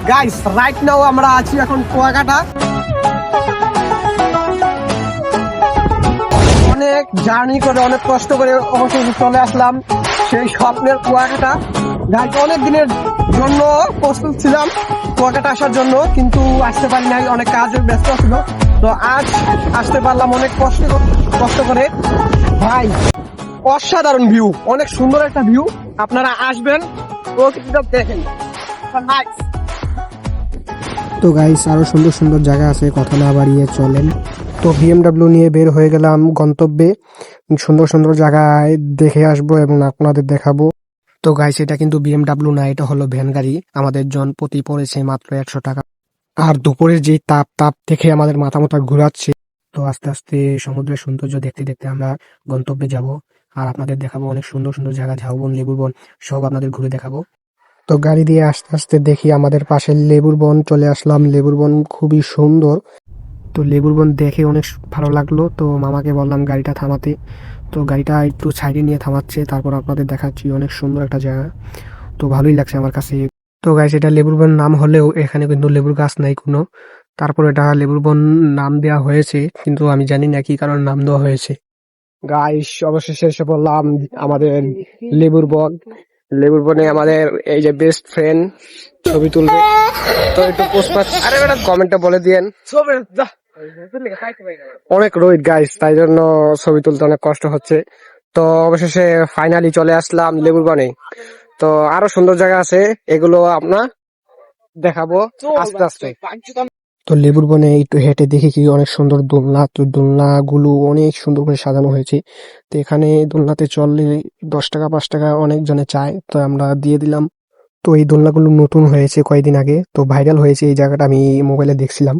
Guys right now আমরা আছি এখন কুয়াকাটা। অনেক জার্নি করে অনেক কষ্ট করে অবশেষে চলে আসলাম সেই স্বপ্নের কুয়াকাটা। গাইস অনেক দিনের জন্য প্রস্তুত ছিলাম কুয়াকাটা আসার জন্য, কিন্তু আসতে পারি নাই, অনেক কাজে ব্যস্ত ছিল। তো আজ আসতে পারলাম অনেক কষ্ট করে। ভাই অসাধারণ ভিউ, অনেক সুন্দর একটা ভিউ, আপনারা আসবেন প্রকৃতিটা দেখেন। তো গাইস আরো সুন্দর সুন্দর জায়গা আছে, কথা না বাড়িয়ে চলেন। তো বিএমডাব্লিউ নিয়ে বের হয়ে গেলাম গন্তব্যে। সুন্দর সুন্দর জায়গায় দেখে আসবো এবং আপনাদের দেখাবো। তো গাইস এটা কিন্তু বিএমডাব্লিউ না, এটা হলো ভ্যান গাড়ি। আমাদের জন প্রতি পড়েছে মাত্র 100 টাকা। আর দুপুরের যে তাপ দেখে আমাদের মাথা মাথা ঘুরাচ্ছে। তো আস্তে আস্তে সমুদ্রের সৌন্দর্য দেখতে দেখতে আমরা গন্তব্যে যাব। আর আপনাদের দেখাবো অনেক সুন্দর সুন্দর জায়গা, ঝাউবন, লেবুর বন, সব আপনাদের ঘুরে দেখাবো। তো গাড়ি দিয়ে আস্তে আস্তে দেখি আমাদের পাশে লেবুর বন চলে আসলাম। লেবুর বন খুবই সুন্দর। তো লেবুর বন দেখে অনেক ভালো লাগলো। তো মামাকে বললাম গাড়িটা থামাতে। তো গাড়িটা একটু সাইডে নিয়ে থামাচ্ছে, তারপর আপনাদের দেখাচ্ছি। অনেক সুন্দর একটা জায়গা, তো ভালোই লাগছে আমার কাছে। তো গাইস এটা লেবুর বন নাম হলেও এখানে কিন্তু লেবুর গাছ নাই কোনো। তারপর এটা লেবুর বন নাম দেওয়া হয়েছে, কিন্তু আমি জানি না কি কারণে নাম দেওয়া হয়েছে। গাইস অবশেষে এসে বললাম আমাদের লেবুর বন। লেবুর বনে আমাদের এই যে বেস্ট ফ্রেন্ড ছবি তুলবে। তো একটু পোস্ট কমেন্টে বলে দিয়েন। অনেক রোদ গাইস, তাই জন্য ছবি তুলতে অনেক কষ্ট হচ্ছে। তো অবশেষে ফাইনালি চলে আসলাম লেবুর বনে। তো আরো সুন্দর জায়গা আছে, এগুলো আপনার দেখাবো আস্তে আস্তে। তো লেবুর বনে একটু হেঁটে দেখি কি অনেক সুন্দর দোলনা। তো দোলনা গুলো অনেক সুন্দর করে সাজানো হয়েছে। তো এখানে দোলনাতে চললে 10 টাকা 5 টাকা অনেক জনে চায়, তো আমরা দিয়ে দিলাম। তো এই দোলনাগুলো নতুন হয়েছে কয়েকদিন আগে, তো ভাইরাল হয়েছে এই জায়গাটা, আমি মোবাইলে দেখছিলাম।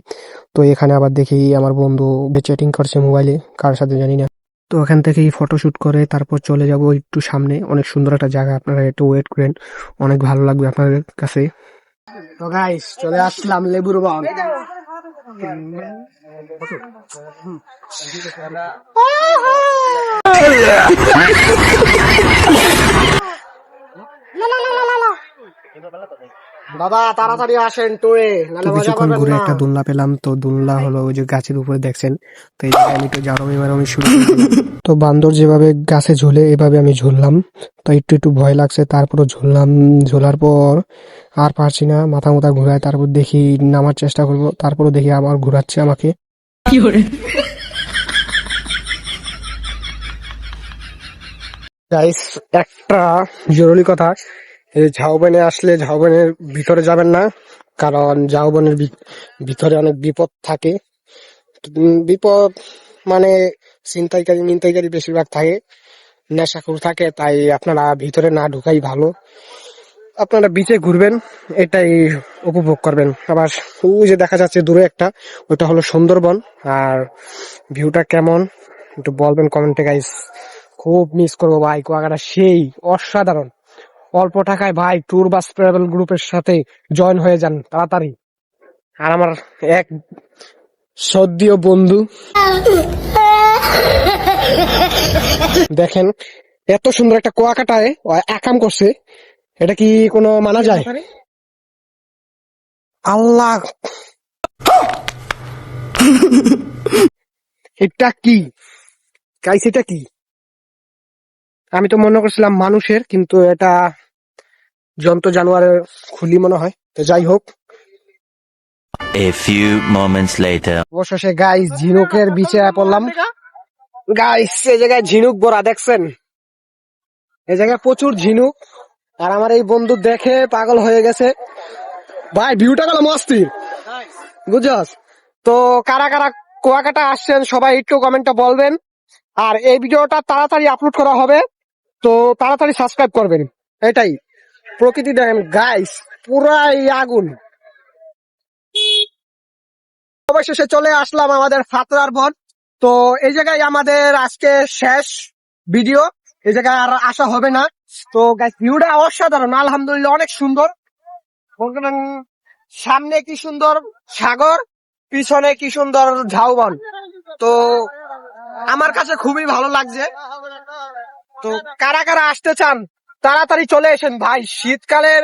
তো এখানে আবার দেখি আমার বন্ধু চ্যাটিং করছে মোবাইলে, কার সাথে জানি না। তো ওখান থেকেই ফটোশুট করে তারপর চলে যাব একটু সামনে। অনেক সুন্দর একটা জায়গা, আপনারা একটু ওয়েট করেন, অনেক ভালো লাগবে আপনাদের কাছে। তো গাইস চলে আসলাম লেবুর বন। বাবা তাড়াতাড়ি আসেন টুয়ে, নালে মজা পাবেন না। একটা দোলনা পেলাম। তো দোলনা হলো ওই যে গাছের উপরে দেখছেন। তো এই জায়গায় আমি তো জারমি শুরু তো বান্দর যেভাবে গাছে ঝুলে এভাবে আমি ঝুললাম। তো একটু একটু ভয় লাগছে, তারপরও ঝুললাম। ঝোলার পর আর পারছি না, মাথা মাথা ঘুরায়। তারপর দেখি নামার চেষ্টা করবো, তারপরও দেখি আবার ঘুরাচ্ছে আমাকে। গাইস একটা জরুরি কথা, এই ঝাউবনে আসলে ঝাউবনের ভিতরে যাবেন না, কারণ ঝাউবনের ভিতরে অনেক বিপদ থাকে। বিপদ মানে ছিনতাইকারী মিনতাইকারী বেশিরভাগ থাকে, নেশাখোর থাকে, তাই আপনারা ভিতরে না ঢুকাই ভালো। আপনারা বিচে ঘুরবেন, এটাই উপভোগ করবেন। আবার ওই যে দেখা যাচ্ছে দূরে একটা, ওটা হলো সুন্দরবন। আর ভিউটা কেমন একটু বলবেন কমেন্টে গাইস। খুব মিস করবো ভাই কুয়াকাটা, সেই অসাধারণ। অল্প টাকায় ভাই ট্যুর বাস ট্রাভেল গ্রুপের সাথে জয়েন হয়ে যান তাড়াতাড়ি। আর আমার এক সদ্যীয় বন্ধু দেখেন এত সুন্দর একটা কুয়াকাটায় একাম করছে, এটা কি কোনো মানা যায়? আল্লাহ, এটা কি গাইস, এটা কি? আমি তো মনে করছিলাম মানুষের, কিন্তু এটা জন্তু জানোয়ারের খুলি মনে হয়। তো যাই হোক, A few moments later. অবশেষে গাইস ঝিনুকের বিচে পড়লাম। গাইস এই জায়গায় ঝিনুক ভরা, দেখছেন? এই জায়গায় প্রচুর ঝিনুক। আর আমার এই বন্ধু দেখে পাগল হয়ে গেছে। ভাই ভিউটা গেল মস্তির, বুঝছস? তো কারা কারা কুয়াকাটা আসছেন সবাই একটু কমেন্টে বলবেন। আর এই ভিডিওটা তাড়াতাড়ি আপলোড করা হবে, তো তাড়াতাড়ি সাবস্ক্রাইব করবেন। এটাই, প্রকৃতি দেখেন গাইস, পুরাই আগুন। অবশেষে চলে আসলাম আমাদের ফাতরার বন। তো এই জায়গায় আমাদের আজকে শেষ ভিডিও, এই জায়গায় আর আসা হবে না। তো গাইস ভিউটা অসাধারণ, আলহামদুলিল্লাহ অনেক সুন্দর। সামনে কি সুন্দর সাগর, পিছনে কি সুন্দর ঝাউবন। তো আমার কাছে খুবই ভালো লাগছে। তো কারা কারা আসতে চান তাড়াতাড়ি চলে এসেন ভাই। শীতকালের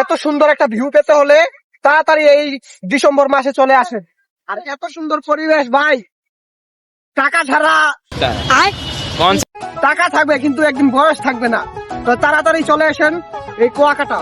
এত সুন্দর একটা ভিউ পেতে হলে তাড়াতাড়ি এই ডিসেম্বর মাসে চলে আসেন। আর এত সুন্দর পরিবেশ ভাই, টাকা ছাড়া টাকা থাকবে কিন্তু একদিন বয়স থাকবে না। তো তাড়াতাড়ি চলে আসেন এই কুয়াকাটা।